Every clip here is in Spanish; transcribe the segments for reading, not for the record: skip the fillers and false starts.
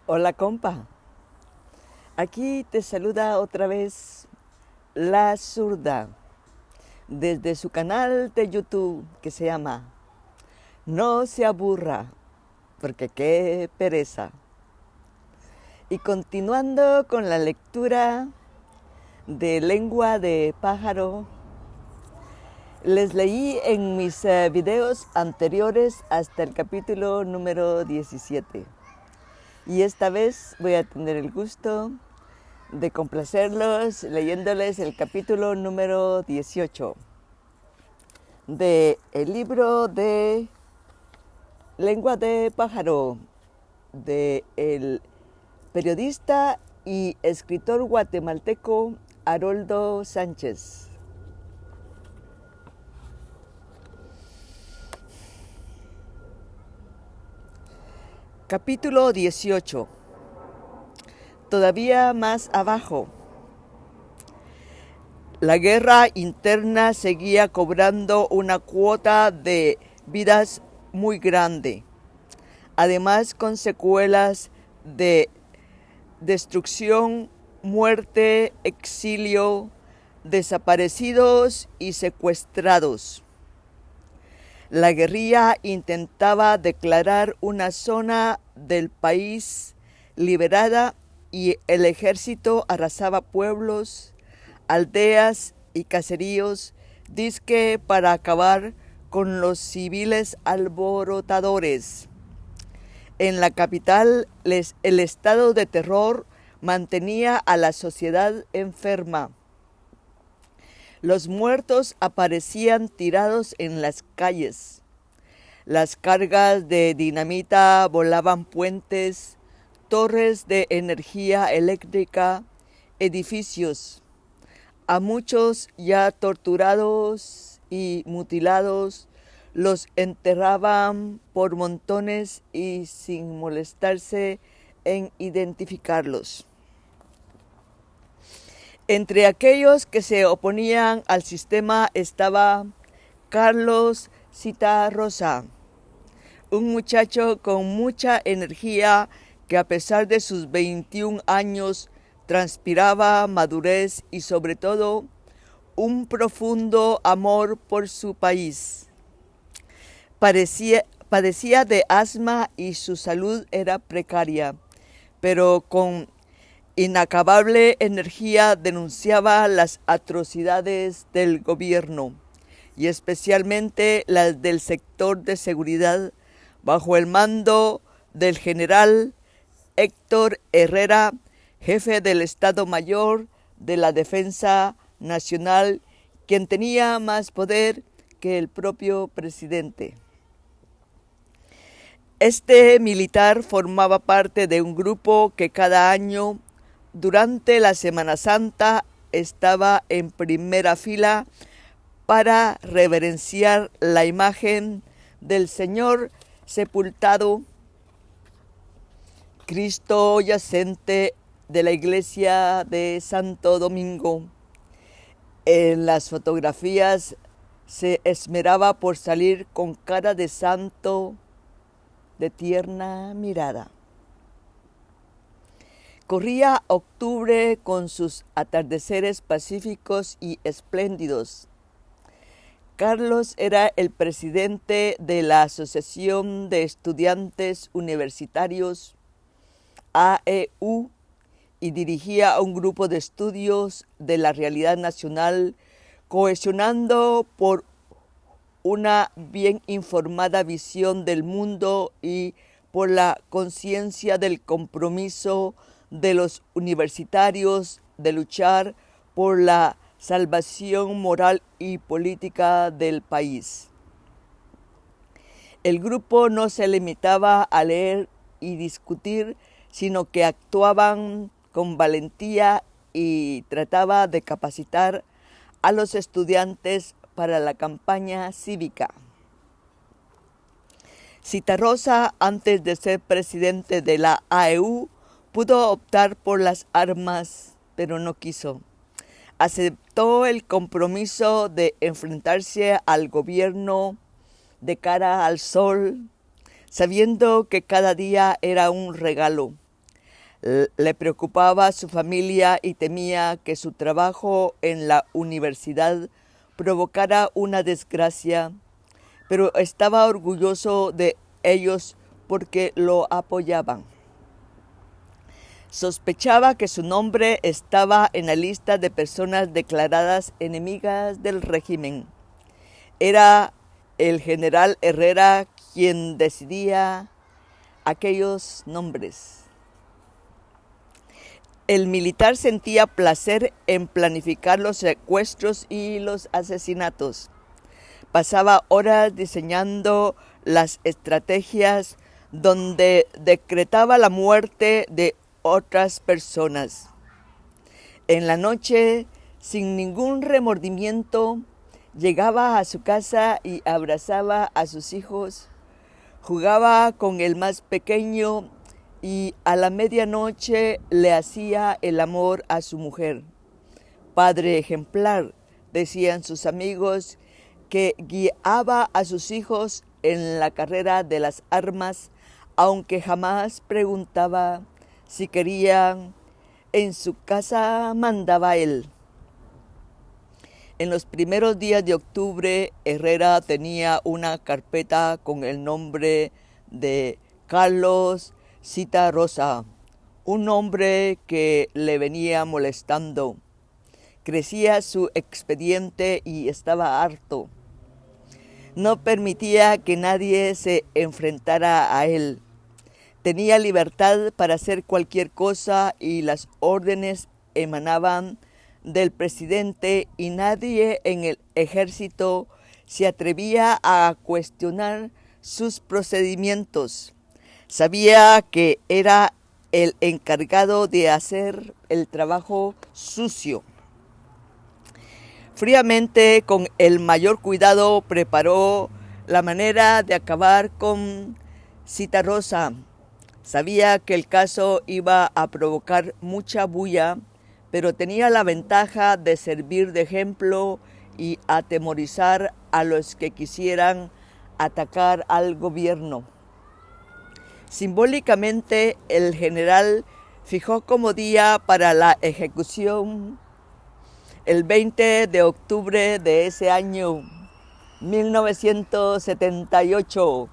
Hola compa, aquí te saluda otra vez La Zurda desde su canal de YouTube que se llama No se aburra, porque qué pereza. Y continuando con la lectura de Lengua de Pájaro, les leí en mis videos anteriores hasta el capítulo número 17. Y esta vez voy a tener el gusto de complacerlos leyéndoles el capítulo número 18 de el libro de Lengua de Pájaro de el periodista y escritor guatemalteco Haroldo Sánchez. Capítulo 18. Todavía más abajo. La guerra interna seguía cobrando una cuota de vidas muy grande, además con secuelas de destrucción, muerte, exilio, desaparecidos y secuestrados. La guerrilla intentaba declarar una zona del país liberada y el ejército arrasaba pueblos, aldeas y caseríos, dizque para acabar con los civiles alborotadores. En la capital, el estado de terror mantenía a la sociedad enferma. Los muertos aparecían tirados en las calles. Las cargas de dinamita volaban puentes, torres de energía eléctrica, edificios. A muchos ya torturados y mutilados los enterraban por montones y sin molestarse en identificarlos. Entre aquellos que se oponían al sistema estaba Carlos Citarrosa, un muchacho con mucha energía que a pesar de sus 21 años transpiraba madurez y sobre todo un profundo amor por su país. Padecía de asma y su salud era precaria, pero con inacabable energía denunciaba las atrocidades del gobierno y especialmente las del sector de seguridad bajo el mando del general Héctor Herrera, jefe del Estado Mayor de la Defensa Nacional, quien tenía más poder que el propio presidente. Este militar formaba parte de un grupo que cada año, durante la Semana Santa, estaba en primera fila para reverenciar la imagen del Señor sepultado, Cristo yacente de la iglesia de Santo Domingo. En las fotografías se esmeraba por salir con cara de santo, de tierna mirada. Corría octubre con sus atardeceres pacíficos y espléndidos. Carlos era el presidente de la Asociación de Estudiantes Universitarios, AEU, y dirigía un grupo de estudios de la realidad nacional, cohesionando por una bien informada visión del mundo y por la conciencia del compromiso de los universitarios de luchar por la salvación moral y política del país. El grupo no se limitaba a leer y discutir, sino que actuaban con valentía y trataba de capacitar a los estudiantes para la campaña cívica. Citarrosa, antes de ser presidente de la AEU, pudo optar por las armas, pero no quiso. Aceptó el compromiso de enfrentarse al gobierno de cara al sol, sabiendo que cada día era un regalo. Le preocupaba su familia y temía que su trabajo en la universidad provocara una desgracia, pero estaba orgulloso de ellos porque lo apoyaban. Sospechaba que su nombre estaba en la lista de personas declaradas enemigas del régimen. Era el general Herrera quien decidía aquellos nombres. El militar sentía placer en planificar los secuestros y los asesinatos. Pasaba horas diseñando las estrategias donde decretaba la muerte de otras personas. En la noche, sin ningún remordimiento, llegaba a su casa y abrazaba a sus hijos, jugaba con el más pequeño y a la medianoche le hacía el amor a su mujer. Padre ejemplar, decían sus amigos, que guiaba a sus hijos en la carrera de las armas, aunque jamás preguntaba si querían. En su casa mandaba él. En los primeros días de octubre, Herrera tenía una carpeta con el nombre de Carlos Citarrosa, un nombre que le venía molestando. Crecía su expediente y estaba harto. No permitía que nadie se enfrentara a él. Tenía libertad para hacer cualquier cosa y las órdenes emanaban del presidente y nadie en el ejército se atrevía a cuestionar sus procedimientos. Sabía que era el encargado de hacer el trabajo sucio. Fríamente, con el mayor cuidado, preparó la manera de acabar con Citarrosa. Sabía que el caso iba a provocar mucha bulla, pero tenía la ventaja de servir de ejemplo y atemorizar a los que quisieran atacar al gobierno. Simbólicamente, el general fijó como día para la ejecución el 20 de octubre de ese año 1978.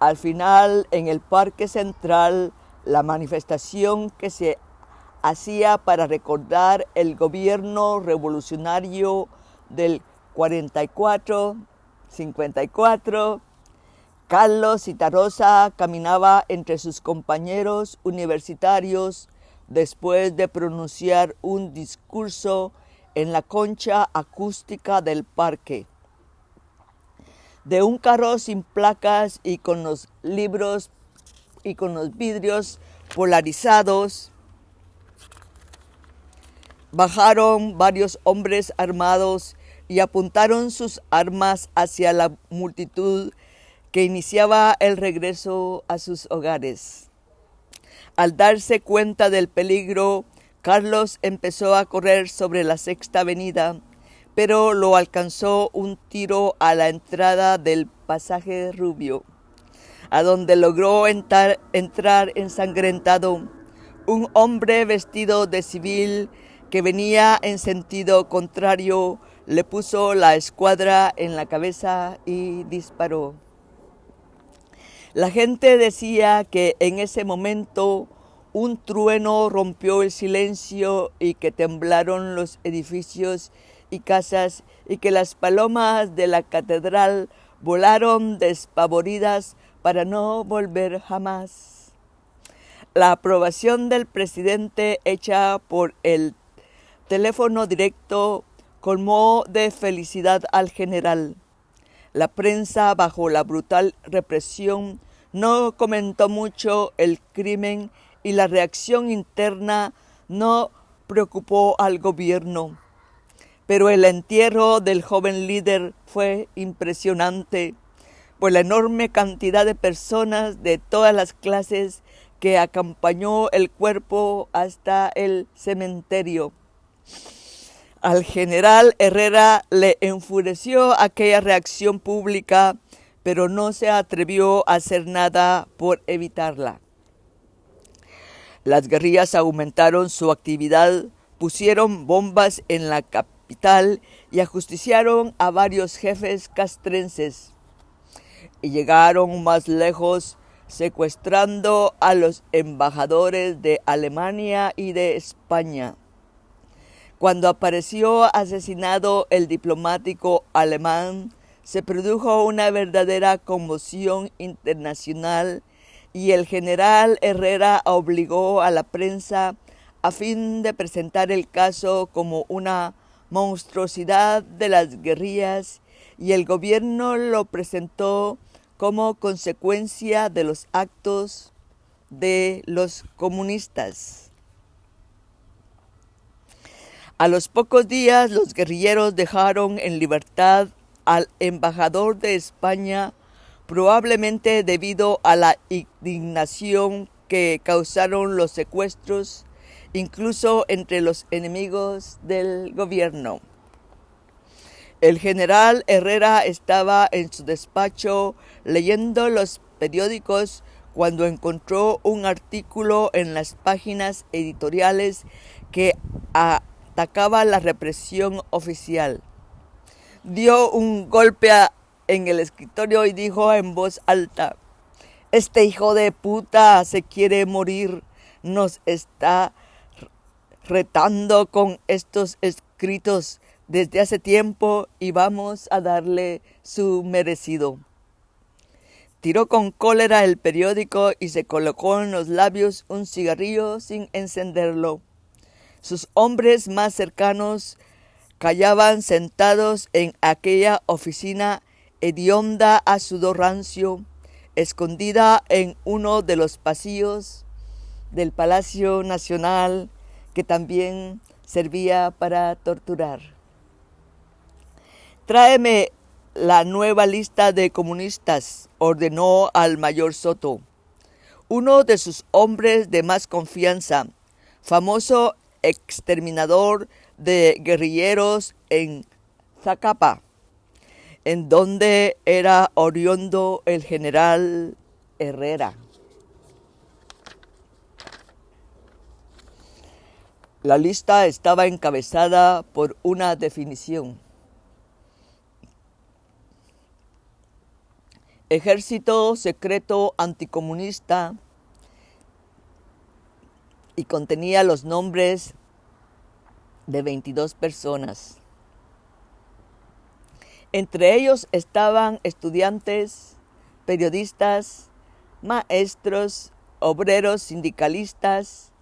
Al final, en el Parque Central, la manifestación que se hacía para recordar el gobierno revolucionario del 44-54, Carlos Citarrosa caminaba entre sus compañeros universitarios después de pronunciar un discurso en la concha acústica del parque. De un carro sin placas y con los libros y con los vidrios polarizados, bajaron varios hombres armados y apuntaron sus armas hacia la multitud que iniciaba el regreso a sus hogares. Al darse cuenta del peligro, Carlos empezó a correr sobre la Sexta Avenida, pero lo alcanzó un tiro a la entrada del pasaje Rubio, a donde logró entrar ensangrentado. Un hombre vestido de civil que venía en sentido contrario le puso la escuadra en la cabeza y disparó. La gente decía que en ese momento un trueno rompió el silencio y que temblaron los edificios y casas y que las palomas de la catedral volaron despavoridas para no volver jamás. La aprobación del presidente hecha por el teléfono directo colmó de felicidad al general. La prensa, bajo la brutal represión, no comentó mucho el crimen y la reacción interna no preocupó al gobierno. Pero el entierro del joven líder fue impresionante por la enorme cantidad de personas de todas las clases que acompañó el cuerpo hasta el cementerio. Al general Herrera le enfureció aquella reacción pública, pero no se atrevió a hacer nada por evitarla. Las guerrillas aumentaron su actividad, pusieron bombas en la capital y ajusticiaron a varios jefes castrenses. Y llegaron más lejos, secuestrando a los embajadores de Alemania y de España. Cuando apareció asesinado el diplomático alemán, se produjo una verdadera conmoción internacional y el general Herrera obligó a la prensa a fin de presentar el caso como una monstruosidad de las guerrillas, y el gobierno lo presentó como consecuencia de los actos de los comunistas. A los pocos días, los guerrilleros dejaron en libertad al embajador de España, probablemente debido a la indignación que causaron los secuestros, incluso entre los enemigos del gobierno. El general Herrera estaba en su despacho leyendo los periódicos cuando encontró un artículo en las páginas editoriales que atacaba la represión oficial. Dio un golpe en el escritorio y dijo en voz alta: "Este hijo de puta se quiere morir, nos está retando con estos escritos desde hace tiempo y vamos a darle su merecido". Tiró con cólera el periódico y se colocó en los labios un cigarrillo sin encenderlo. Sus hombres más cercanos callaban sentados en aquella oficina hedionda a sudor rancio, escondida en uno de los pasillos del Palacio Nacional, que también servía para torturar. «Tráeme la nueva lista de comunistas», ordenó al mayor Soto. Uno de sus hombres de más confianza, famoso exterminador de guerrilleros en Zacapa, en donde era oriundo el general Herrera. La lista estaba encabezada por una definición: Ejército Secreto Anticomunista, y contenía los nombres de 22 personas. Entre ellos estaban estudiantes, periodistas, maestros, obreros sindicalistas,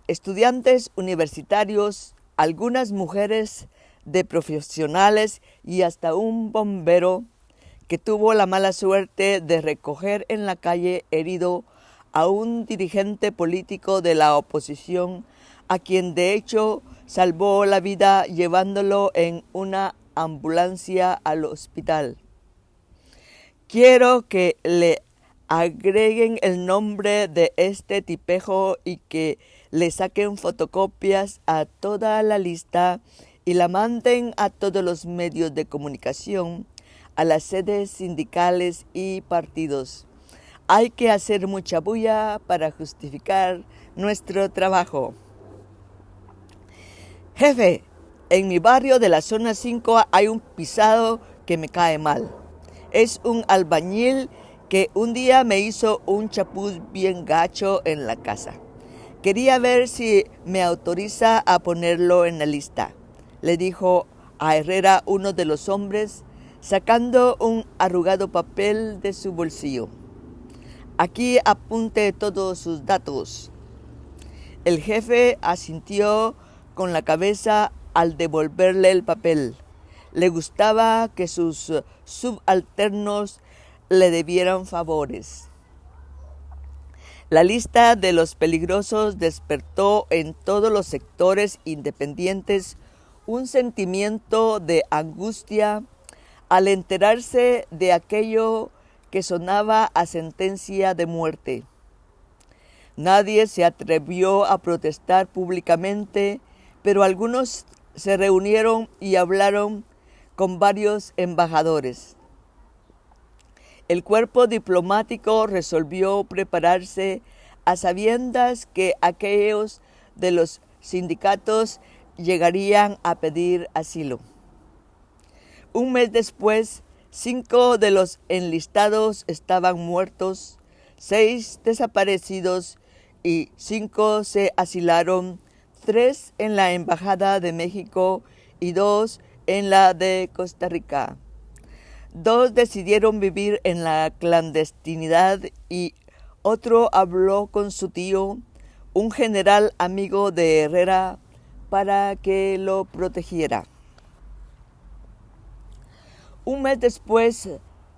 estudiantes universitarios, algunas mujeres de profesionales y hasta un bombero que tuvo la mala suerte de recoger en la calle herido a un dirigente político de la oposición, a quien de hecho salvó la vida llevándolo en una ambulancia al hospital. Quiero que le agreguen el nombre de este tipejo y que le saquen fotocopias a toda la lista y la manden a todos los medios de comunicación, a las sedes sindicales y partidos. Hay que hacer mucha bulla para justificar nuestro trabajo. Jefe, en mi barrio de la zona 5 hay un pisado que me cae mal. Es un albañil que un día me hizo un chapuz bien gacho en la casa. Quería ver si me autoriza a ponerlo en la lista, le dijo a Herrera uno de los hombres, sacando un arrugado papel de su bolsillo. Aquí apunte todos sus datos. El jefe asintió con la cabeza al devolverle el papel. Le gustaba que sus subalternos le debieran favores. La lista de los peligrosos despertó en todos los sectores independientes un sentimiento de angustia al enterarse de aquello que sonaba a sentencia de muerte. Nadie se atrevió a protestar públicamente, pero algunos se reunieron y hablaron con varios embajadores. El cuerpo diplomático resolvió prepararse a sabiendas que aquellos de los sindicatos llegarían a pedir asilo. Un mes después, 5 de los enlistados estaban muertos, 6 desaparecidos y 5 se asilaron, 3 en la Embajada de México y 2 en la de Costa Rica. 2 decidieron vivir en la clandestinidad y otro habló con su tío, un general amigo de Herrera, para que lo protegiera. Un mes después,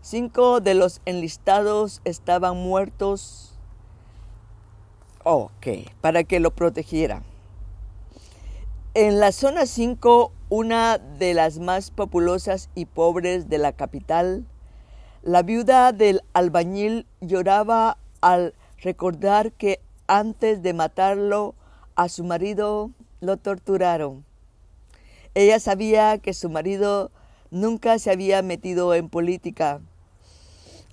5 de los enlistados estaban muertos, para que lo protegiera. En la zona 5, una de las más populosas y pobres de la capital, la viuda del albañil lloraba al recordar que antes de matarlo a su marido lo torturaron. Ella sabía que su marido nunca se había metido en política.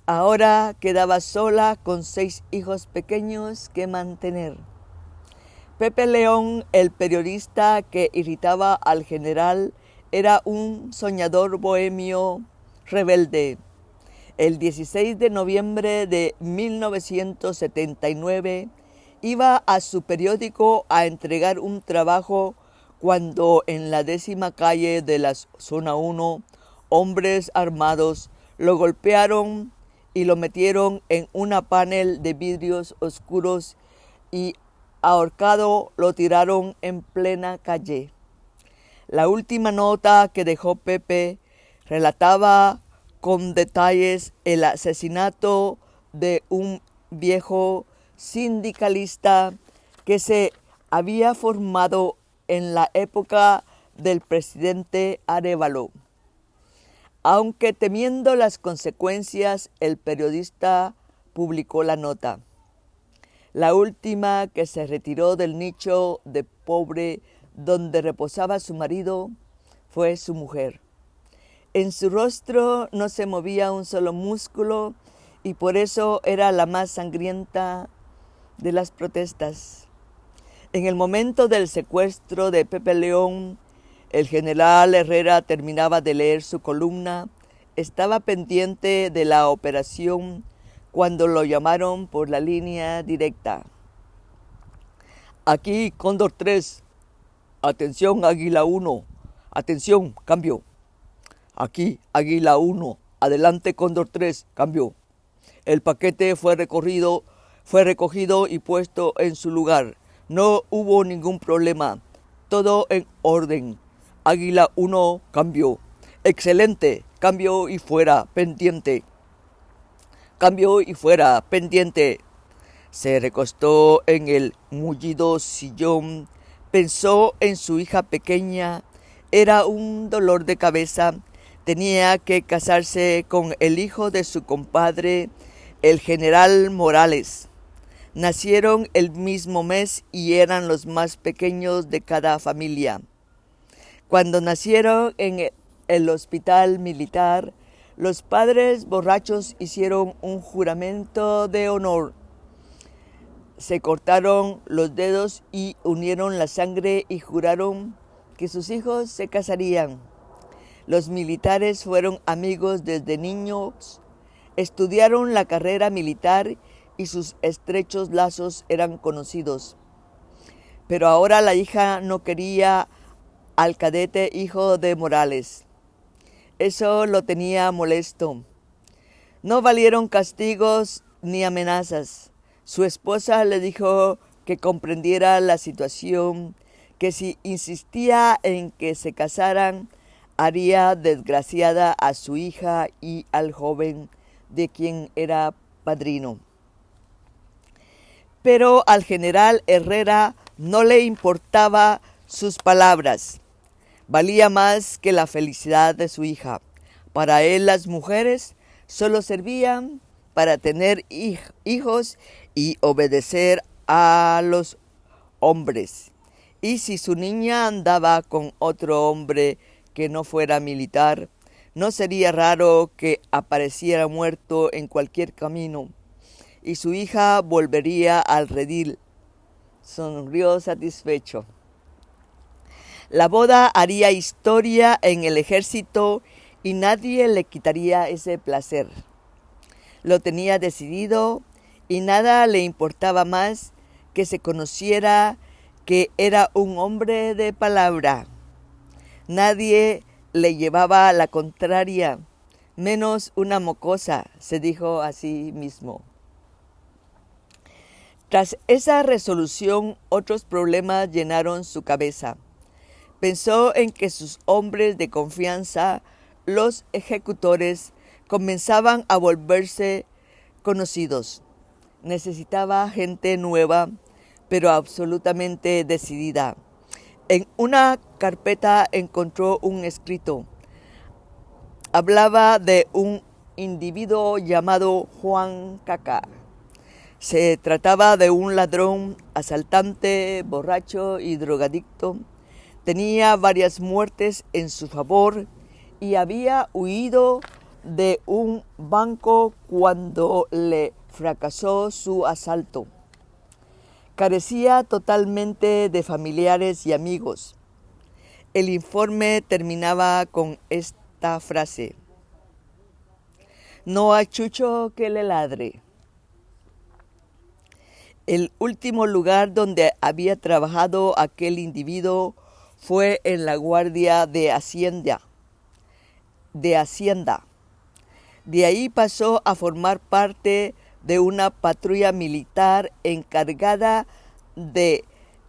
Ahora quedaba sola con 6 hijos pequeños que mantener. Pepe León, el periodista que irritaba al general, era un soñador bohemio rebelde. El 16 de noviembre de 1979 iba a su periódico a entregar un trabajo cuando en la 10ª calle de la zona 1, hombres armados lo golpearon y lo metieron en una panel de vidrios oscuros y ahorcado lo tiraron en plena calle. La última nota que dejó Pepe relataba con detalles el asesinato de un viejo sindicalista que se había formado en la época del presidente Arévalo. Aunque temiendo las consecuencias, el periodista publicó la nota. La última que se retiró del nicho de pobre donde reposaba su marido fue su mujer. En su rostro no se movía un solo músculo y por eso era la más sangrienta de las protestas. En el momento del secuestro de Pepe León, el general Herrera terminaba de leer su columna, estaba pendiente de la operación cuando lo llamaron por la línea directa. Aquí, Cóndor 3. Atención, Águila 1. Atención, cambio. Aquí, Águila 1. Adelante, Cóndor 3. Cambio. El paquete fue recogido y puesto en su lugar. No hubo ningún problema. Todo en orden. Águila 1, cambio. Excelente. Cambio y fuera, pendiente. Cambio y fuera, pendiente. Se recostó en el mullido sillón, pensó en su hija pequeña, era un dolor de cabeza, tenía que casarse con el hijo de su compadre, el general Morales. Nacieron el mismo mes y eran los más pequeños de cada familia. Cuando nacieron en el hospital militar, los padres borrachos hicieron un juramento de honor. Se cortaron los dedos y unieron la sangre y juraron que sus hijos se casarían. Los militares fueron amigos desde niños, estudiaron la carrera militar y sus estrechos lazos eran conocidos. Pero ahora la hija no quería al cadete hijo de Morales. Eso lo tenía molesto. No valieron castigos ni amenazas. Su esposa le dijo que comprendiera la situación, que si insistía en que se casaran, haría desgraciada a su hija y al joven de quien era padrino. Pero al general Herrera no le importaba sus palabras. Valía más que la felicidad de su hija. Para él las mujeres solo servían para tener hijos y obedecer a los hombres. Y si su niña andaba con otro hombre que no fuera militar, no sería raro que apareciera muerto en cualquier camino. y su hija volvería al redil. Sonrió satisfecho. La boda haría historia en el ejército y nadie le quitaría ese placer. Lo tenía decidido y nada le importaba más que se conociera que era un hombre de palabra. Nadie le llevaba la contraria, menos una mocosa, se dijo a sí mismo. Tras esa resolución, otros problemas llenaron su cabeza. Pensó en que sus hombres de confianza, los ejecutores, comenzaban a volverse conocidos. Necesitaba gente nueva, pero absolutamente decidida. En una carpeta encontró un escrito. Hablaba de un individuo llamado Juan Caca. Se trataba de un ladrón, asaltante, borracho y drogadicto. Tenía varias muertes en su favor y había huido de un banco cuando le fracasó su asalto. Carecía totalmente de familiares y amigos. El informe terminaba con esta frase: no hay chucho que le ladre. El último lugar donde había trabajado aquel individuo fue en la Guardia de Hacienda. De ahí pasó a formar parte de una patrulla militar encargada de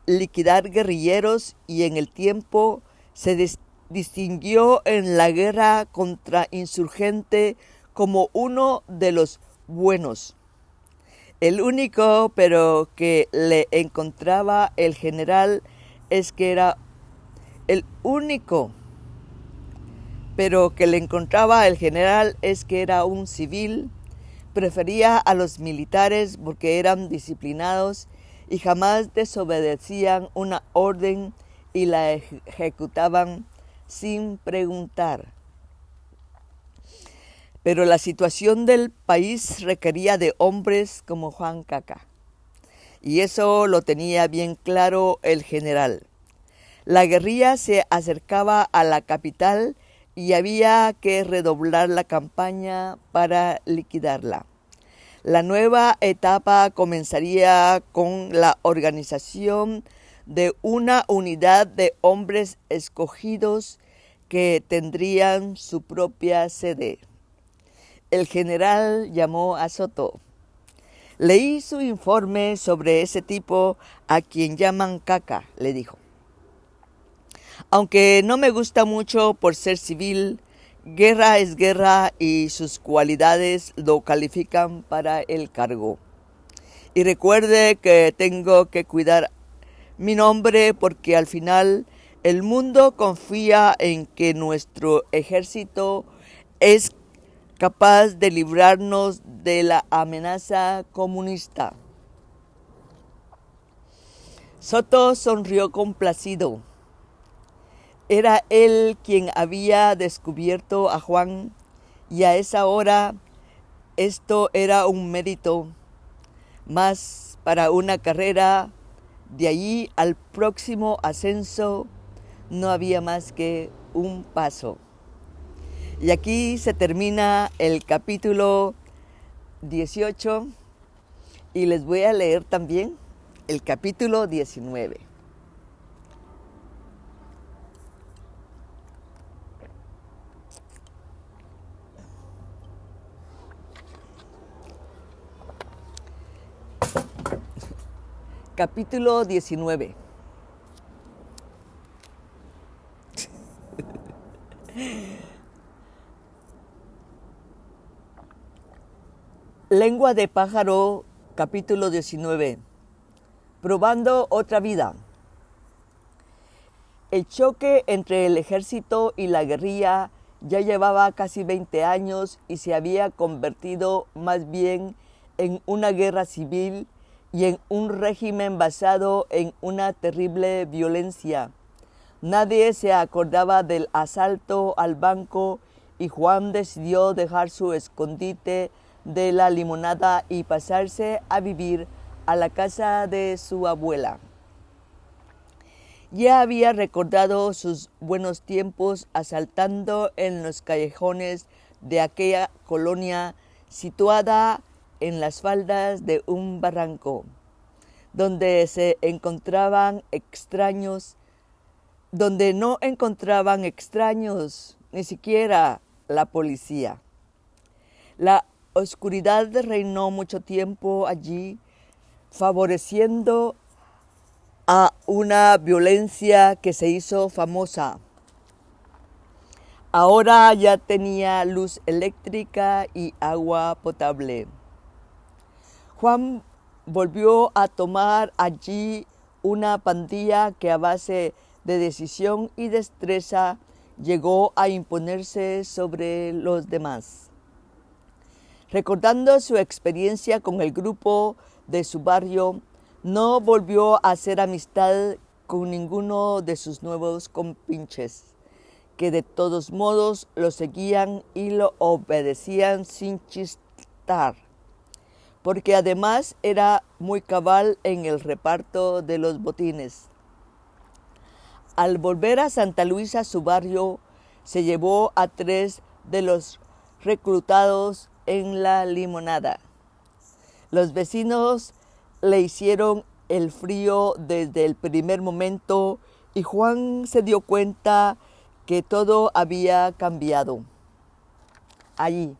liquidar guerrilleros y en el tiempo se distinguió en la guerra contra insurgente como uno de los buenos. El único pero que le encontraba el general es que era un civil. Prefería a los militares porque eran disciplinados y jamás desobedecían una orden y la ejecutaban sin preguntar. Pero la situación del país requería de hombres como Juan Caca, y eso lo tenía bien claro el general. La guerrilla se acercaba a la capital y había que redoblar la campaña para liquidarla. La nueva etapa comenzaría con la organización de una unidad de hombres escogidos que tendrían su propia sede. El general llamó a Soto. Leí su informe sobre ese tipo a quien llaman Caca, le dijo. Aunque no me gusta mucho por ser civil, guerra es guerra y sus cualidades lo califican para el cargo. Y recuerde que tengo que cuidar mi nombre porque al final el mundo confía en que nuestro ejército es capaz de librarnos de la amenaza comunista. Soto sonrió complacido. Era él quien había descubierto a Juan y a esa hora esto era un mérito más para una carrera. De allí al próximo ascenso no había más que un paso. Y aquí se termina el capítulo 18 y les voy a leer también el capítulo 19. Capítulo 19. Lengua de pájaro, capítulo 19. Probando otra vida. El choque entre el ejército y la guerrilla ya llevaba casi 20 años y se había convertido más bien en una guerra civil y en un régimen basado en una terrible violencia. Nadie se acordaba del asalto al banco y Juan decidió dejar su escondite de la limonada y pasarse a vivir a la casa de su abuela. Ya había recordado sus buenos tiempos asaltando en los callejones de aquella colonia situada en las faldas de un barranco, donde no encontraban extraños, ni siquiera la policía. La oscuridad reinó mucho tiempo allí, favoreciendo a una violencia que se hizo famosa. Ahora ya tenía luz eléctrica y agua potable. Juan volvió a tomar allí una pandilla que a base de decisión y destreza llegó a imponerse sobre los demás. Recordando su experiencia con el grupo de su barrio, no volvió a hacer amistad con ninguno de sus nuevos compinches, que de todos modos lo seguían y lo obedecían sin chistar, porque además era muy cabal en el reparto de los botines. Al volver a Santa Luisa, su barrio, se llevó a 3 de los reclutados en la limonada. Los vecinos le hicieron el frío desde el primer momento y Juan se dio cuenta que todo había cambiado allí.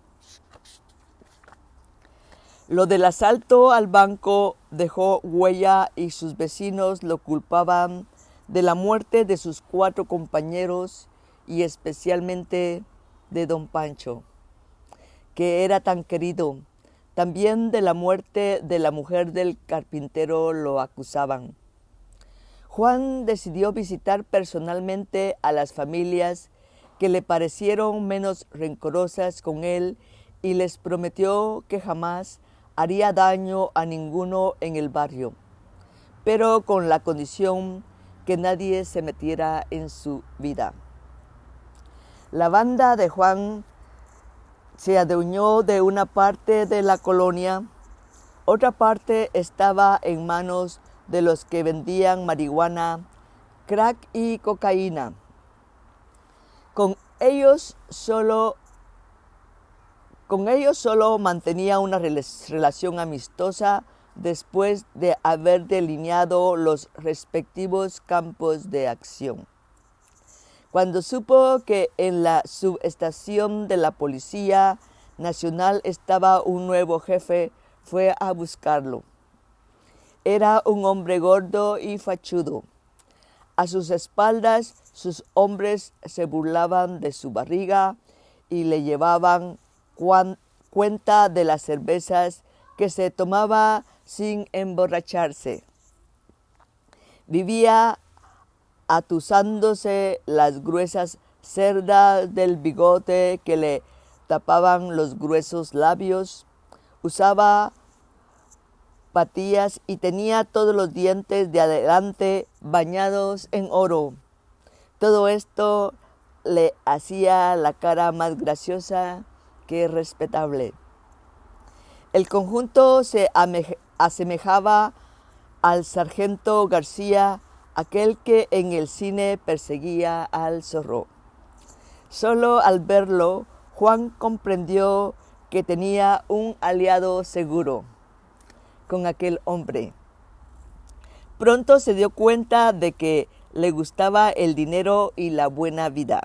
Lo del asalto al banco dejó huella y sus vecinos lo culpaban de la muerte de sus 4 compañeros y especialmente de don Pancho, que era tan querido. También de la muerte de la mujer del carpintero lo acusaban. Juan decidió visitar personalmente a las familias que le parecieron menos rencorosas con él y les prometió que jamás haría daño a ninguno en el barrio, pero con la condición que nadie se metiera en su vida. La banda de Juan se adueñó de una parte de la colonia, otra parte estaba en manos de los que vendían marihuana, crack y cocaína. Con ellos solo mantenía una relación amistosa después de haber delineado los respectivos campos de acción. Cuando supo que en la subestación de la Policía Nacional estaba un nuevo jefe, fue a buscarlo. Era un hombre gordo y fachudo. A sus espaldas, sus hombres se burlaban de su barriga y le llevaban cuenta de las cervezas que se tomaba sin emborracharse. Vivía atusándose las gruesas cerdas del bigote que le tapaban los gruesos labios, usaba patillas y tenía todos los dientes de adelante bañados en oro. Todo esto le hacía la cara más graciosa que respetable. El conjunto se asemejaba al sargento García, aquel que en el cine perseguía al zorro. Solo al verlo, Juan comprendió que tenía un aliado seguro con aquel hombre. Pronto se dio cuenta de que le gustaba el dinero y la buena vida.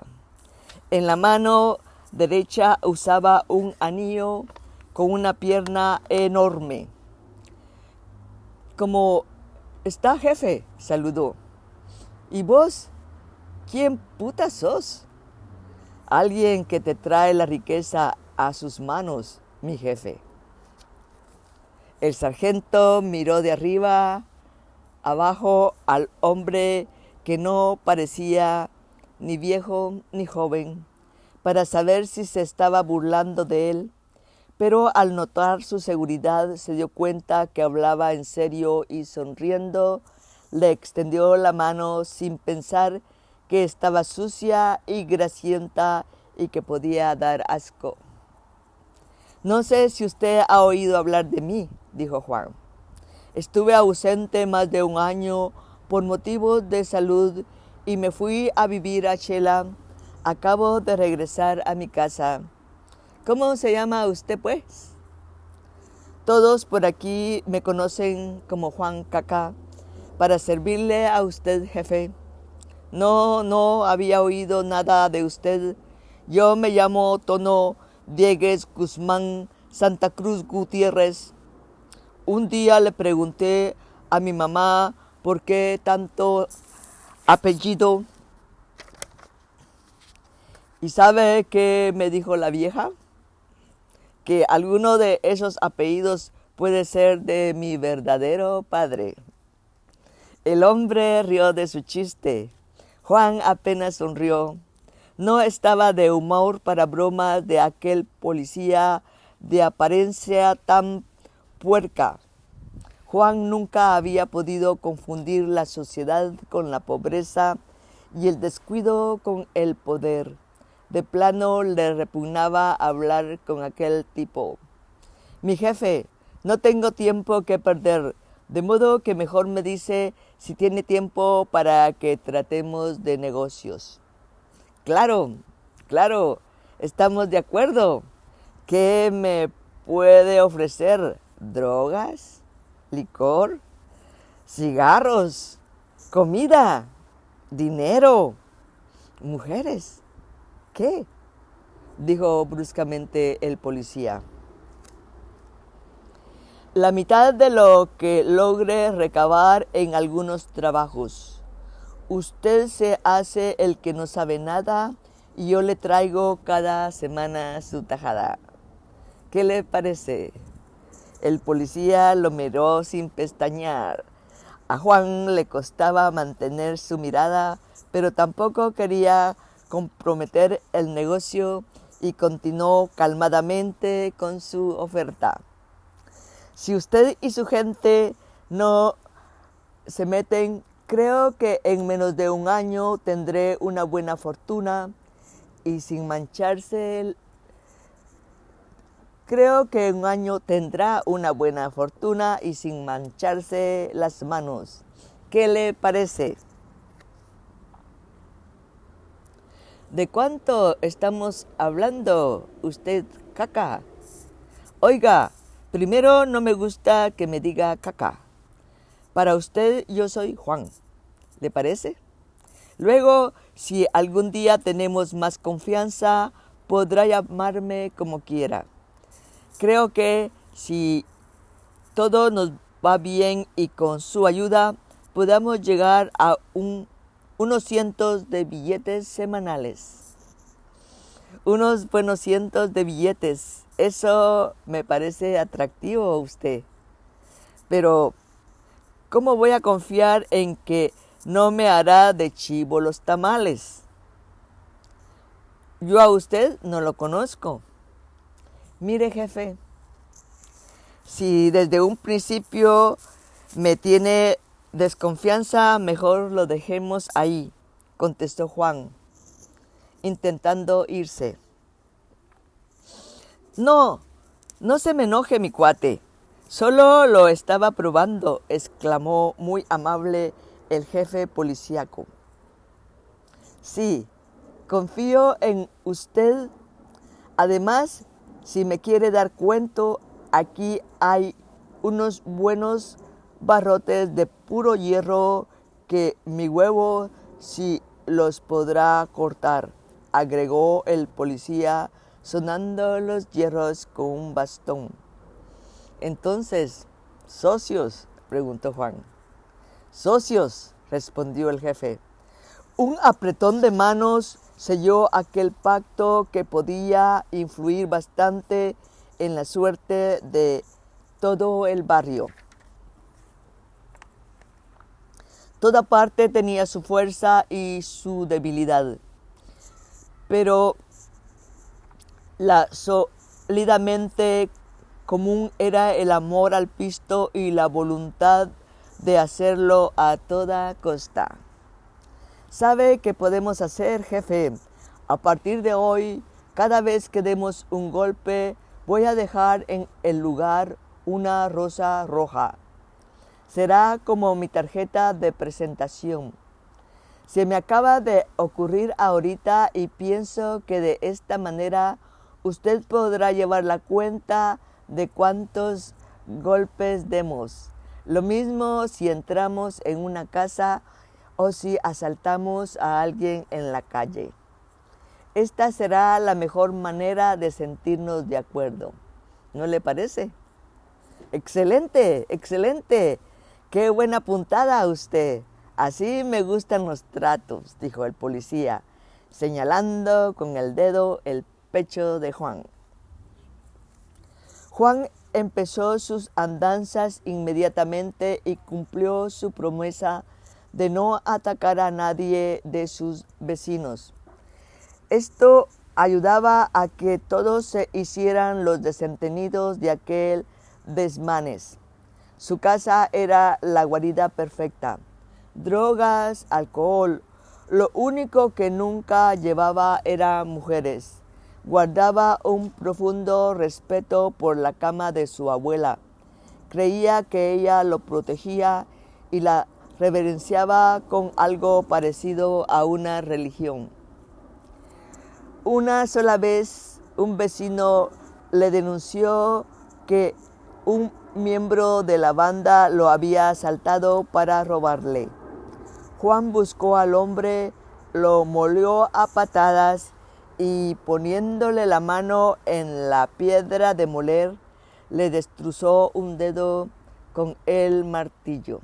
En la mano derecha usaba un anillo con una pierna enorme. «¿Cómo está, jefe?», saludó. «¿Y vos? ¿Quién puta sos?» «Alguien que te trae la riqueza a sus manos, mi jefe». El sargento miró de arriba abajo al hombre que no parecía ni viejo ni joven, para saber si se estaba burlando de él, pero al notar su seguridad se dio cuenta que hablaba en serio y sonriendo le extendió la mano sin pensar que estaba sucia y grasienta y que podía dar asco. No sé si usted ha oído hablar de mí, dijo Juan. Estuve ausente más de un año por motivos de salud y me fui a vivir a Chela. Acabo de regresar a mi casa. ¿Cómo se llama usted, pues? Todos por aquí me conocen como Juan Cacá, para servirle a usted, jefe. No había oído nada de usted. Yo me llamo Tono Diegues Guzmán Santa Cruz Gutiérrez. Un día le pregunté a mi mamá por qué tanto apellido. ¿Y sabe qué me dijo la vieja? Que alguno de esos apellidos puede ser de mi verdadero padre. El hombre rió de su chiste. Juan apenas sonrió. No estaba de humor para bromas de aquel policía de apariencia tan puerca. Juan nunca había podido confundir la sociedad con la pobreza y el descuido con el poder. De plano le repugnaba hablar con aquel tipo. Mi jefe, no tengo tiempo que perder, de modo que mejor me dice si tiene tiempo para que tratemos de negocios. Claro, estamos de acuerdo. ¿Qué me puede ofrecer? ¿Drogas? ¿Licor? ¿Cigarros? ¿Comida? ¿Dinero? ¿Mujeres? ¿Qué? Dijo bruscamente el policía. La mitad de lo que logre recabar en algunos trabajos. Usted se hace el que no sabe nada y yo le traigo cada semana su tajada. ¿Qué le parece? El policía lo miró sin pestañear. A Juan le costaba mantener su mirada, pero tampoco quería comprometer el negocio y continuó calmadamente con su oferta. Si usted y su gente no se meten, creo que en menos de un año tendré una buena fortuna y sin mancharse. Creo que en un año tendrá una buena fortuna y sin mancharse las manos. ¿Qué le parece? ¿De cuánto estamos hablando, usted, Caca? Oiga, primero no me gusta que me diga Caca. Para usted yo soy Juan. ¿Le parece? Luego, si algún día tenemos más confianza, podrá llamarme como quiera. Creo que si todo nos va bien y con su ayuda, podamos llegar a unos cientos de billetes semanales. Unos buenos cientos de billetes. Eso me parece atractivo a usted. Pero, ¿cómo voy a confiar en que no me hará de chivo los tamales? Yo a usted no lo conozco. Mire, jefe, si desde un principio me tiene desconfianza, mejor lo dejemos ahí, contestó Juan, intentando irse. No se me enoje, mi cuate. Solo lo estaba probando, exclamó muy amable el jefe policíaco. Sí, confío en usted. Además, si me quiere dar cuento, aquí hay unos buenos barrotes de puro hierro que mi huevo sí los podrá cortar, agregó el policía, sonando los hierros con un bastón. Entonces, ¿socios?, preguntó Juan. Socios, respondió el jefe. Un apretón de manos selló aquel pacto que podía influir bastante en la suerte de todo el barrio. Toda parte tenía su fuerza y su debilidad, pero la sólidamente común era el amor al pisto y la voluntad de hacerlo a toda costa. ¿Sabe qué podemos hacer, jefe? A partir de hoy, cada vez que demos un golpe, Voy a dejar en el lugar una rosa roja. Será como mi tarjeta de presentación. Se me acaba de ocurrir ahorita y pienso que de esta manera usted podrá llevar la cuenta de cuántos golpes demos. Lo mismo si entramos en una casa o si asaltamos a alguien en la calle. Esta será la mejor manera de sentirnos de acuerdo. ¿No le parece? Excelente, excelente. Qué buena puntada usted. Así me gustan los tratos, dijo el policía, señalando con el dedo el pecho de Juan. Juan empezó sus andanzas inmediatamente y cumplió su promesa de no atacar a nadie de sus vecinos. Esto ayudaba a que todos se hicieran los desentendidos de aquel desmanes. Su casa era la guarida perfecta. Drogas, alcohol, lo único que nunca llevaba eran mujeres. Guardaba un profundo respeto por la cama de su abuela. Creía que ella lo protegía y la reverenciaba con algo parecido a una religión. Una sola vez un vecino le denunció que un miembro de la banda lo había asaltado para robarle. Juan buscó al hombre, lo molió a patadas y poniéndole la mano en la piedra de moler, le destrozó un dedo con el martillo.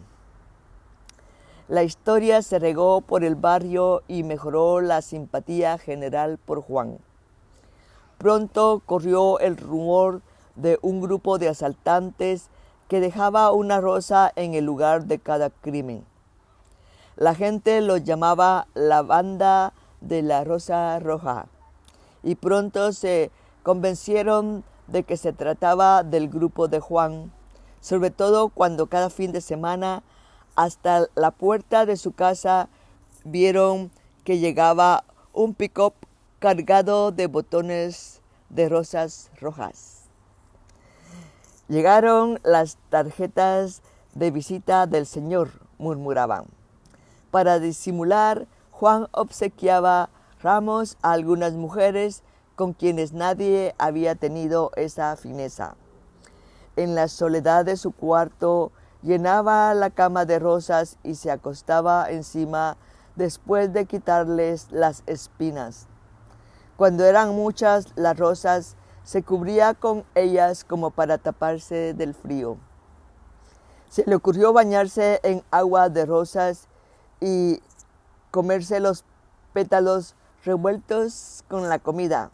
La historia se regó por el barrio y mejoró la simpatía general por Juan. Pronto corrió el rumor de un grupo de asaltantes que dejaba una rosa en el lugar de cada crimen. La gente los llamaba la banda de la Rosa Roja y pronto se convencieron de que se trataba del grupo de Juan, sobre todo cuando cada fin de semana hasta la puerta de su casa vieron que llegaba un pick-up cargado de botones de rosas rojas. Llegaron las tarjetas de visita del señor, murmuraban. Para disimular, Juan obsequiaba ramos a algunas mujeres con quienes nadie había tenido esa fineza. En la soledad de su cuarto, llenaba la cama de rosas y se acostaba encima después de quitarles las espinas. Cuando eran muchas las rosas, se cubría con ellas como para taparse del frío. Se le ocurrió bañarse en agua de rosas y comerse los pétalos revueltos con la comida.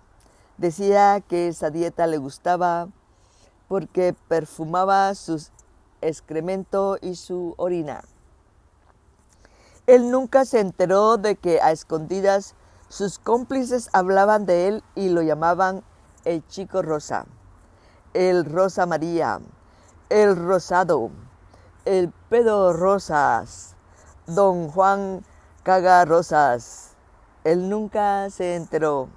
Decía que esa dieta le gustaba porque perfumaba sus excremento y su orina. Él nunca se enteró de que a escondidas sus cómplices hablaban de él y lo llamaban el chico rosa, el Rosa María, el rosado, el pedo rosas, don Juan caga rosas. Él nunca se enteró.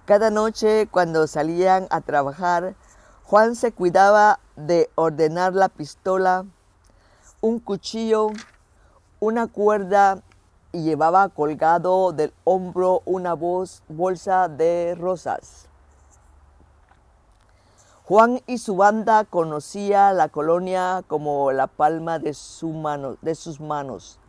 Cada noche cuando salían a trabajar, Juan se cuidaba de ordenar la pistola, un cuchillo, una cuerda y llevaba colgado del hombro una bolsa de rosas. Juan y su banda conocía la colonia como la palma de sus manos.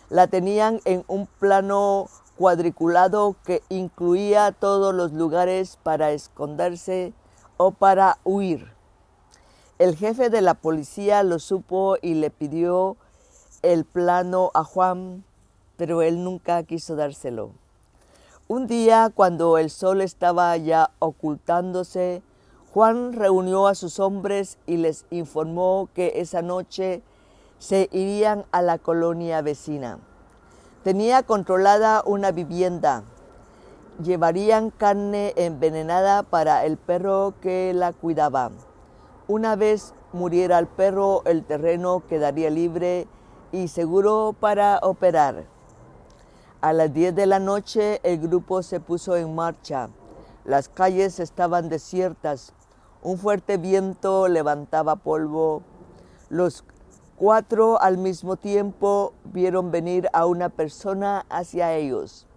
La tenían en un plano cuadriculado que incluía todos los lugares para esconderse o para huir. El jefe de la policía lo supo y le pidió el plano a Juan, pero él nunca quiso dárselo. Un día, cuando el sol estaba ya ocultándose, Juan reunió a sus hombres y les informó que esa noche se irían a la colonia vecina. Tenía controlada una vivienda. Llevarían carne envenenada para el perro que la cuidaba. Una vez muriera el perro, el terreno quedaría libre y seguro para operar. A las 10 de la noche el grupo se puso en marcha. Las calles estaban desiertas. Un fuerte viento levantaba polvo. Los 4 al mismo tiempo vieron venir a una persona hacia ellos.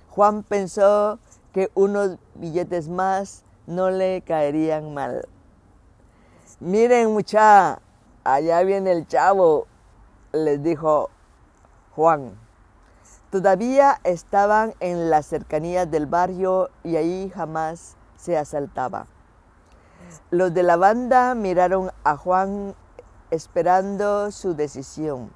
Juan pensó que unos billetes más no le caerían mal. Miren, mucha, allá viene el chavo, les dijo Juan. Todavía estaban en las cercanías del barrio y ahí jamás se asaltaba. Los de la banda miraron a Juan esperando su decisión.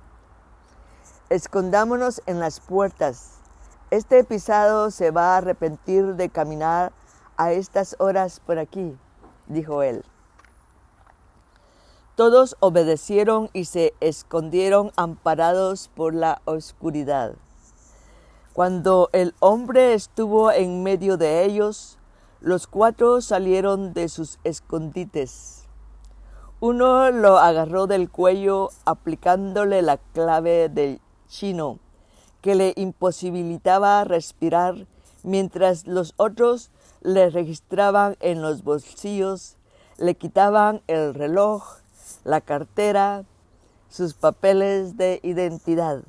Escondámonos en las puertas. Este pisado se va a arrepentir de caminar a estas horas por aquí, dijo él. Todos obedecieron y se escondieron amparados por la oscuridad. Cuando el hombre estuvo en medio de ellos, los 4 salieron de sus escondites. Uno lo agarró del cuello aplicándole la clave del chino, que le imposibilitaba respirar, mientras los otros le registraban en los bolsillos, le quitaban el reloj, la cartera, sus papeles de identidad.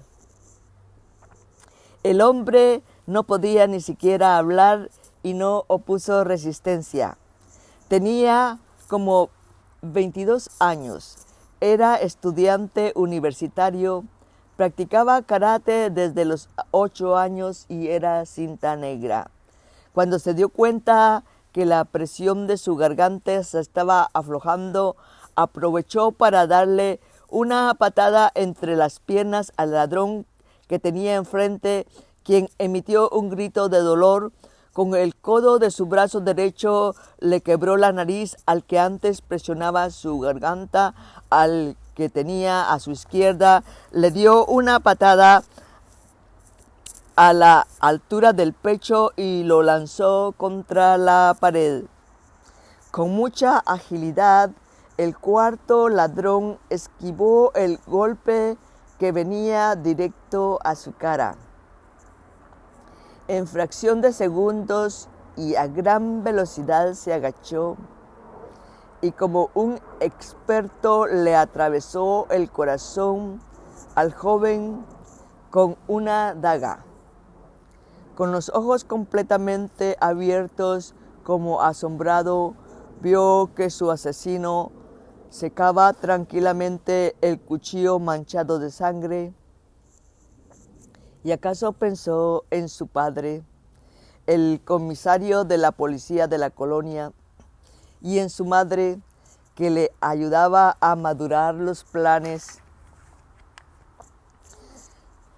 El hombre no podía ni siquiera hablar y no opuso resistencia. Tenía como 22 años, era estudiante universitario, practicaba karate desde los 8 años y era cinta negra. Cuando se dio cuenta que la presión de su garganta se estaba aflojando, aprovechó para darle una patada entre las piernas al ladrón que tenía enfrente, quien emitió un grito de dolor. Con el codo de su brazo derecho le quebró la nariz al que antes presionaba su garganta. Al que tenía a su izquierda le dio una patada a la altura del pecho y lo lanzó contra la pared. Con mucha agilidad, el cuarto ladrón esquivó el golpe que venía directo a su cara. En fracción de segundos y a gran velocidad se agachó y como un experto le atravesó el corazón al joven con una daga. Con los ojos completamente abiertos, como asombrado, vio que su asesino secaba tranquilamente el cuchillo manchado de sangre. ¿Y acaso pensó en su padre, el comisario de la policía de la colonia, y en su madre, que le ayudaba a madurar los planes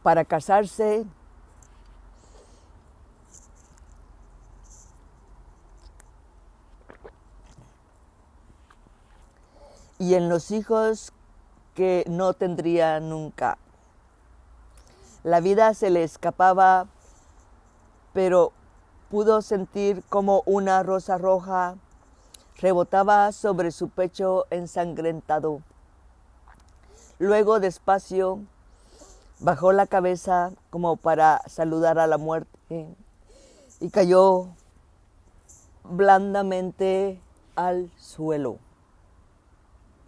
para casarse? Y en los hijos que no tendría nunca. La vida se le escapaba, pero pudo sentir como una rosa roja rebotaba sobre su pecho ensangrentado. Luego, despacio, bajó la cabeza como para saludar a la muerte y cayó blandamente al suelo.